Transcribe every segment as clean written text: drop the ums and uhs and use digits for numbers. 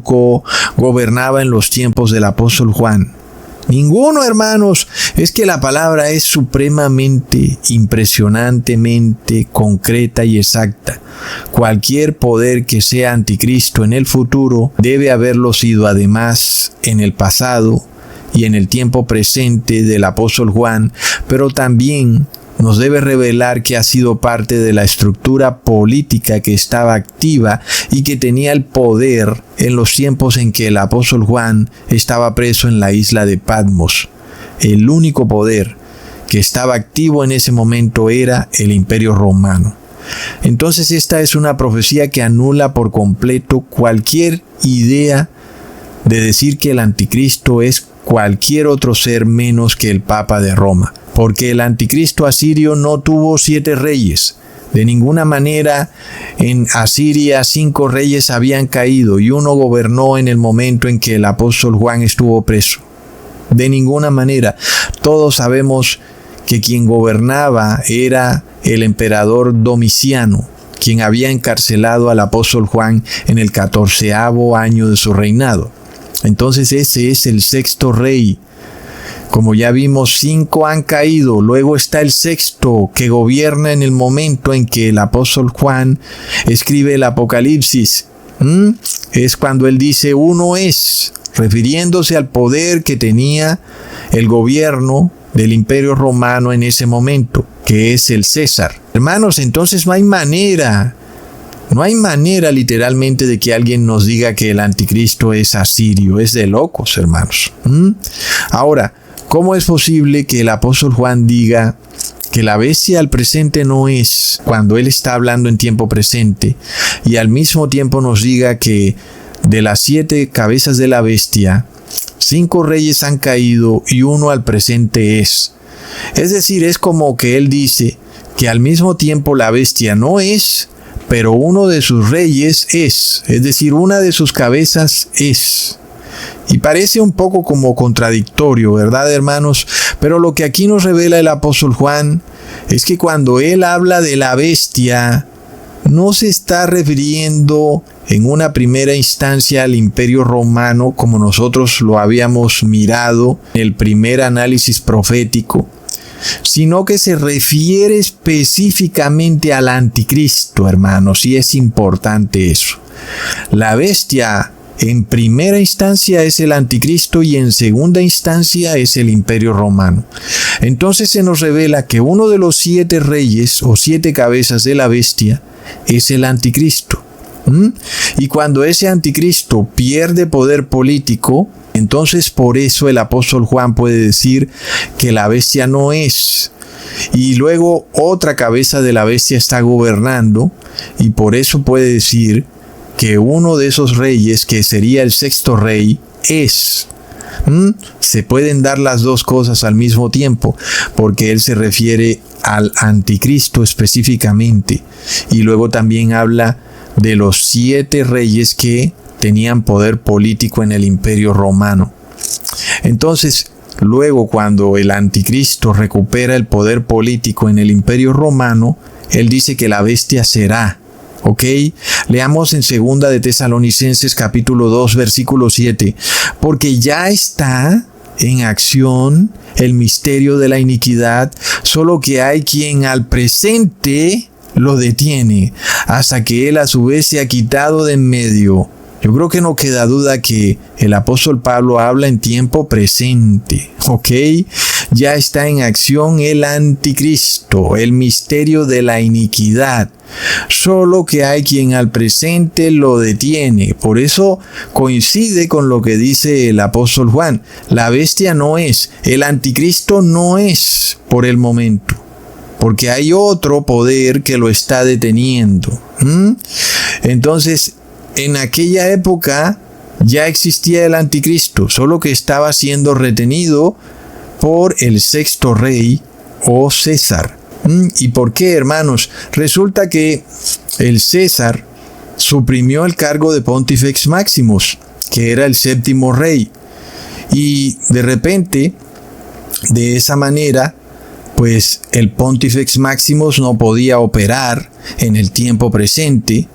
gobernaba en los tiempos del apóstol Juan? Ninguno, hermanos. Es que la palabra es supremamente, impresionantemente concreta y exacta. Cualquier poder que sea anticristo en el futuro debe haberlo sido además en el pasado y en el tiempo presente del apóstol Juan, pero también nos debe revelar que ha sido parte de la estructura política que estaba activa y que tenía el poder en los tiempos en que el apóstol Juan estaba preso en la isla de Patmos. El único poder que estaba activo en ese momento era el Imperio Romano. Entonces esta es una profecía que anula por completo cualquier idea de decir que el anticristo es cualquier otro ser menos que el Papa de Roma. Porque el anticristo asirio no tuvo 7 reyes. De ninguna manera en Asiria 5 reyes habían caído y uno gobernó en el momento en que el apóstol Juan estuvo preso. De ninguna manera. Todos sabemos que quien gobernaba era el emperador Domiciano, quien había encarcelado al apóstol Juan en el 14º año de su reinado. Entonces ese es el 6º rey. Como ya vimos, 5 han caído. Luego está el 6º que gobierna en el momento en que el apóstol Juan escribe el Apocalipsis. Es cuando él dice uno es, refiriéndose al poder que tenía el gobierno del Imperio Romano en ese momento, que es el César. Hermanos, entonces no hay manera literalmente de que alguien nos diga que el anticristo es asirio. Es de locos, hermanos. Ahora, ¿cómo es posible que el apóstol Juan diga que la bestia al presente no es, cuando él está hablando en tiempo presente, y al mismo tiempo nos diga que de las 7 cabezas de la bestia, 5 reyes han caído y uno al presente es? Es decir, es como que él dice que al mismo tiempo la bestia no es, pero uno de sus reyes es decir, una de sus cabezas es. Y parece un poco como contradictorio, ¿verdad, hermanos? Pero lo que aquí nos revela el apóstol Juan es que cuando él habla de la bestia, no se está refiriendo en una primera instancia al Imperio Romano, como nosotros lo habíamos mirado en el primer análisis profético, sino que se refiere específicamente al anticristo, hermanos, y es importante eso. La bestia en primera instancia es el anticristo y en segunda instancia es el Imperio Romano. Entonces se nos revela que uno de los 7 reyes o 7 cabezas de la bestia es el anticristo. Y cuando ese anticristo pierde poder político, entonces por eso el apóstol Juan puede decir que la bestia no es. Y luego otra cabeza de la bestia está gobernando y por eso puede decir que uno de esos reyes, que sería el 6º rey, es. Se pueden dar las dos cosas al mismo tiempo, porque él se refiere al anticristo específicamente. Y luego también habla de los 7 reyes que tenían poder político en el Imperio Romano. Entonces, luego cuando el anticristo recupera el poder político en el Imperio Romano, él dice que la bestia será. ¿Ok? Leamos en 2 de Tesalonicenses capítulo 2 versículo 7. Porque ya está en acción el misterio de la iniquidad, solo que hay quien al presente lo detiene, hasta que él a su vez se ha quitado de en medio. Yo creo que no queda duda que el apóstol Pablo habla en tiempo presente, ¿ok? Ya está en acción el anticristo, el misterio de la iniquidad. Solo que hay quien al presente lo detiene. Por eso coincide con lo que dice el apóstol Juan. La bestia no es, el anticristo no es por el momento, porque hay otro poder que lo está deteniendo. Entonces, en aquella época ya existía el anticristo, solo que estaba siendo retenido por el 6º rey o César. ¿Y por qué, hermanos? Resulta que el César suprimió el cargo de Pontifex Maximus, que era el 7º rey. Y de repente, de esa manera, pues el Pontifex Maximus no podía operar en el tiempo presente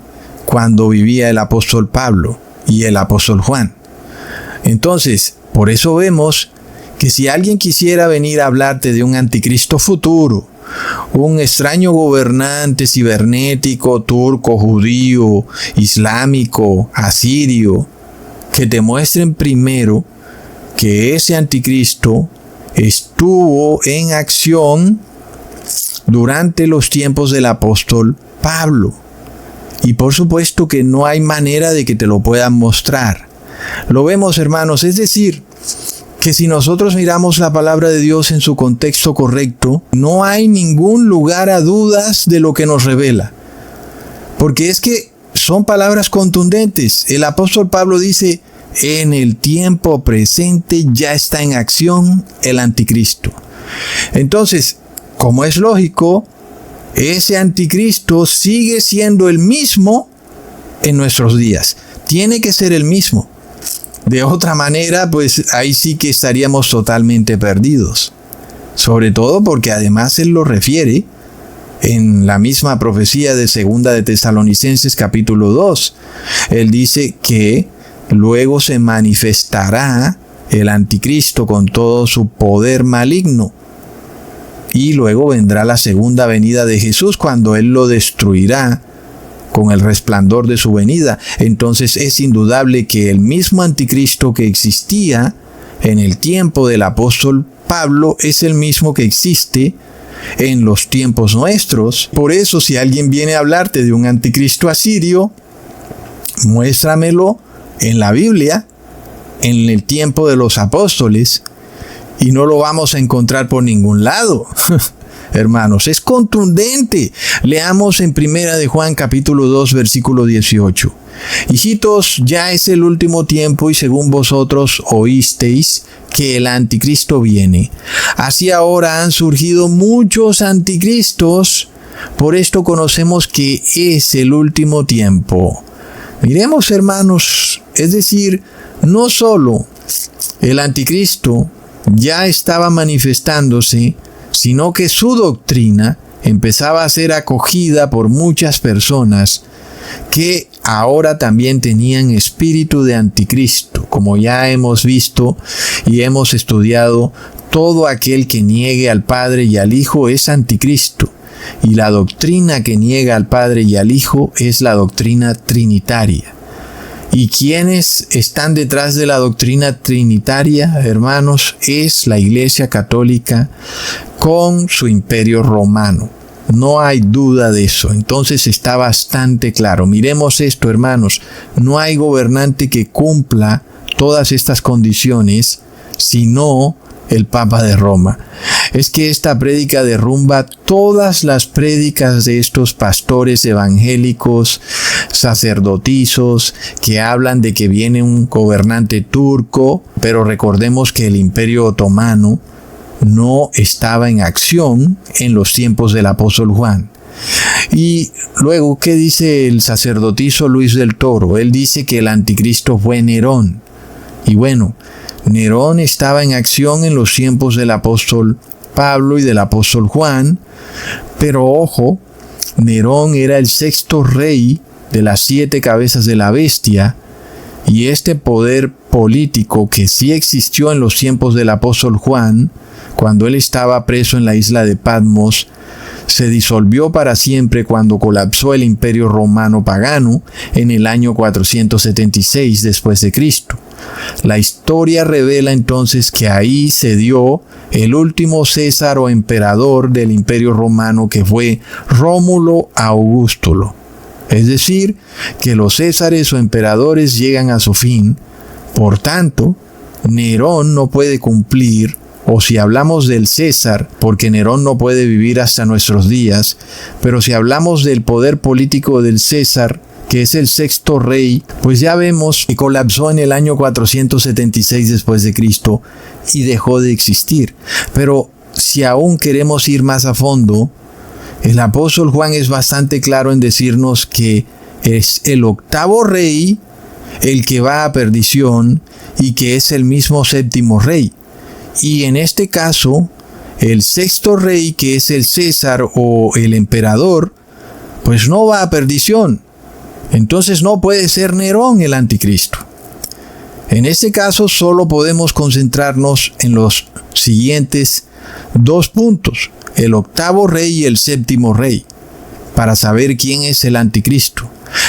cuando vivía el apóstol Pablo. y el apóstol Juan. Entonces, por eso vemos que si alguien quisiera venir a hablarte de un anticristo futuro, un extraño gobernante cibernético, turco, judío, islámico, asirio, que te muestren primero que ese anticristo estuvo en acción durante los tiempos del apóstol Pablo. Y por supuesto que no hay manera de que te lo puedan mostrar. Lo vemos, hermanos, es decir, que si nosotros miramos la palabra de Dios en su contexto correcto, no hay ningún lugar a dudas de lo que nos revela. Porque es que son palabras contundentes. El apóstol Pablo dice, en el tiempo presente ya está en acción el anticristo. Entonces, como es lógico, ese anticristo sigue siendo el mismo en nuestros días. Tiene que ser el mismo. De otra manera, pues ahí sí que estaríamos totalmente perdidos. Sobre todo porque además él lo refiere en la misma profecía de 2 de Tesalonicenses capítulo 2. Él dice que luego se manifestará el anticristo con todo su poder maligno. Y luego vendrá la segunda venida de Jesús cuando Él lo destruirá con el resplandor de su venida. Entonces es indudable que el mismo anticristo que existía en el tiempo del apóstol Pablo es el mismo que existe en los tiempos nuestros. Por eso, si alguien viene a hablarte de un anticristo asirio, muéstramelo en la Biblia, en el tiempo de los apóstoles, y no lo vamos a encontrar por ningún lado. Hermanos, es contundente. Leamos en 1 de Juan capítulo 2 versículo 18. Hijitos, ya es el último tiempo y según vosotros oísteis que el anticristo viene. Así ahora han surgido muchos anticristos. Por esto conocemos que es el último tiempo. Miremos, hermanos, es decir, no solo el anticristo ya estaba manifestándose, sino que su doctrina empezaba a ser acogida por muchas personas que ahora también tenían espíritu de anticristo. Como ya hemos visto y hemos estudiado, todo aquel que niegue al Padre y al Hijo es anticristo. Y la doctrina que niega al Padre y al Hijo es la doctrina trinitaria. ¿Y quiénes están detrás de la doctrina trinitaria, hermanos? Es la Iglesia Católica con su imperio romano. No hay duda de eso. Entonces está bastante claro. Miremos esto, hermanos. No hay gobernante que cumpla todas estas condiciones, sino el Papa de Roma. Es que esta prédica derrumba todas las prédicas de estos pastores evangélicos, sacerdotizos, que hablan de que viene un gobernante turco, pero recordemos que el Imperio Otomano no estaba en acción en los tiempos del apóstol Juan. Y luego, ¿qué dice el sacerdotizo Luis del Toro? Él dice que el anticristo fue Nerón. Y bueno, Nerón estaba en acción en los tiempos del apóstol Pablo y del apóstol Juan, pero ojo, Nerón era el sexto rey de las 7 cabezas de la bestia, y este poder político que sí existió en los tiempos del apóstol Juan, cuando él estaba preso en la isla de Patmos, se disolvió para siempre cuando colapsó el imperio romano pagano en el año 476 después de Cristo. La historia revela entonces que ahí se dio el último César o emperador del imperio romano, que fue Rómulo Augustulo. Es decir, que los césares o emperadores llegan a su fin. Por tanto, Nerón no puede cumplir, o si hablamos del César, porque Nerón no puede vivir hasta nuestros días, pero si hablamos del poder político del César, que es el sexto rey, pues ya vemos que colapsó en el año 476 después de Cristo y dejó de existir. Pero si aún queremos ir más a fondo, el apóstol Juan es bastante claro en decirnos que es el octavo rey el que va a perdición y que es el mismo séptimo rey. Y en este caso, el sexto rey, que es el César o el emperador, pues no va a perdición. Entonces no puede ser Nerón el anticristo. En este caso solo podemos concentrarnos en los siguientes dos puntos, el octavo rey y el séptimo rey, para saber quién es el anticristo.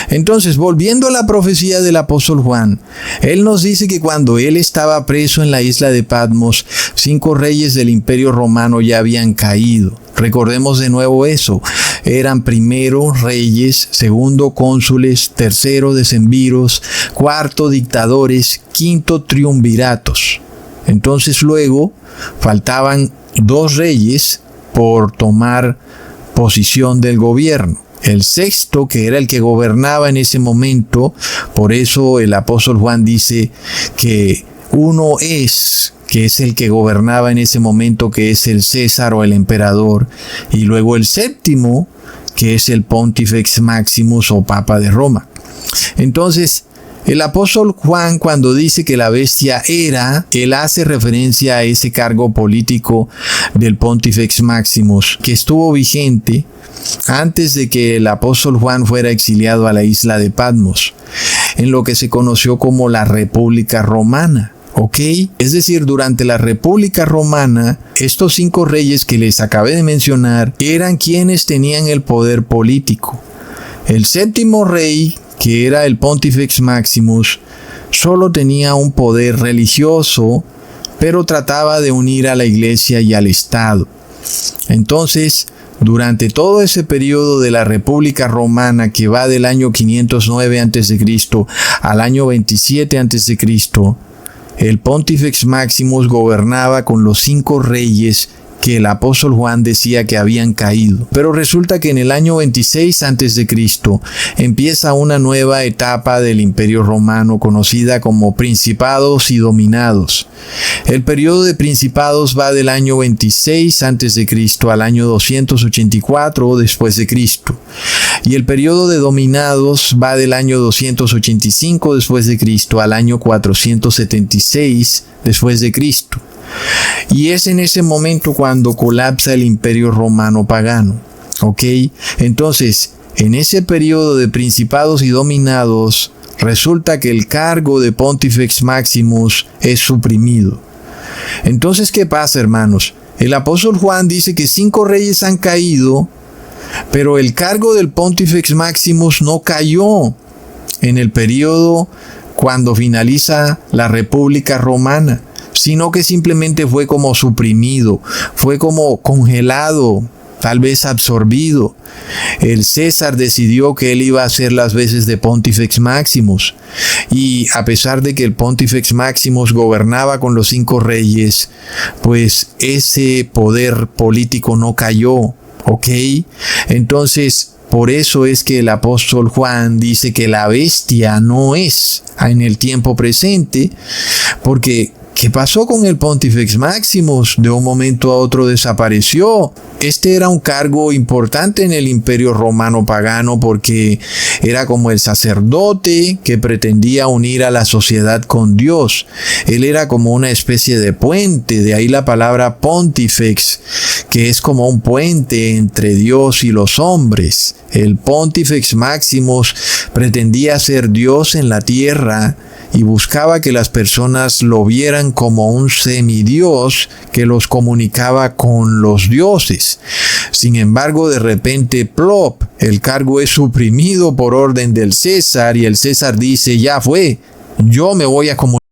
Entonces, volviendo a la profecía del apóstol Juan, él nos dice que cuando él estaba preso en la isla de Patmos, 5 reyes del imperio romano ya habían caído. Recordemos de nuevo eso. Eran primero reyes, segundo cónsules, tercero decemviros, cuarto dictadores, quinto triunviratos. Entonces luego faltaban 2 reyes por tomar posición del gobierno. El sexto, que era el que gobernaba en ese momento, por eso el apóstol Juan dice que uno es, que es el que gobernaba en ese momento, que es el César o el emperador, y luego el séptimo, que es el Pontifex Maximus o Papa de Roma. Entonces, el apóstol Juan, cuando dice que la bestia era, él hace referencia a ese cargo político del Pontifex Maximus, que estuvo vigente antes de que el apóstol Juan fuera exiliado a la isla de Patmos, en lo que se conoció como la República Romana. ¿Ok? Es decir, durante la República Romana, estos 5 reyes que les acabé de mencionar eran quienes tenían el poder político. El séptimo rey, que era el Pontifex Maximus, solo tenía un poder religioso, pero trataba de unir a la iglesia y al Estado. Entonces, durante todo ese periodo de la República Romana, que va del año 509 a.C. al año 27 a.C., el Pontifex Maximus gobernaba con los 5 reyes que el apóstol Juan decía que habían caído. Pero resulta que en el año 26 a.C. empieza una nueva etapa del Imperio Romano conocida como Principados y Dominados. El periodo de Principados va del año 26 a.C. al año 284 después de Cristo. Y el periodo de Dominados va del año 285 después de Cristo al año 476 después de Cristo. Y es en ese momento cuando colapsa el Imperio Romano pagano. ¿Ok? Entonces, en ese periodo de Principados y Dominados, resulta que el cargo de Pontifex Maximus es suprimido. Entonces, ¿qué pasa, hermanos? El apóstol Juan dice que 5 reyes han caído, pero el cargo del Pontifex Maximus no cayó en el periodo cuando finaliza la República Romana, sino que simplemente fue como suprimido, fue como congelado, tal vez absorbido. El César decidió que él iba a hacer las veces de Pontifex Maximus, y a pesar de que el Pontifex Maximus gobernaba con los 5 reyes, pues ese poder político no cayó. ¿Ok? Entonces, por eso es que el apóstol Juan dice que la bestia no es en el tiempo presente, porque ¿qué pasó con el Pontifex Maximus? De un momento a otro desapareció. Este era un cargo importante en el Imperio Romano pagano porque era como el sacerdote que pretendía unir a la sociedad con Dios. Él era como una especie de puente, de ahí la palabra Pontifex, que es como un puente entre Dios y los hombres. El Pontifex Maximus pretendía ser Dios en la tierra y buscaba que las personas lo vieran como un semidios que los comunicaba con los dioses. Sin embargo, de repente, plop, el cargo es suprimido por orden del César y el César dice, ya fue, yo me voy a comunicar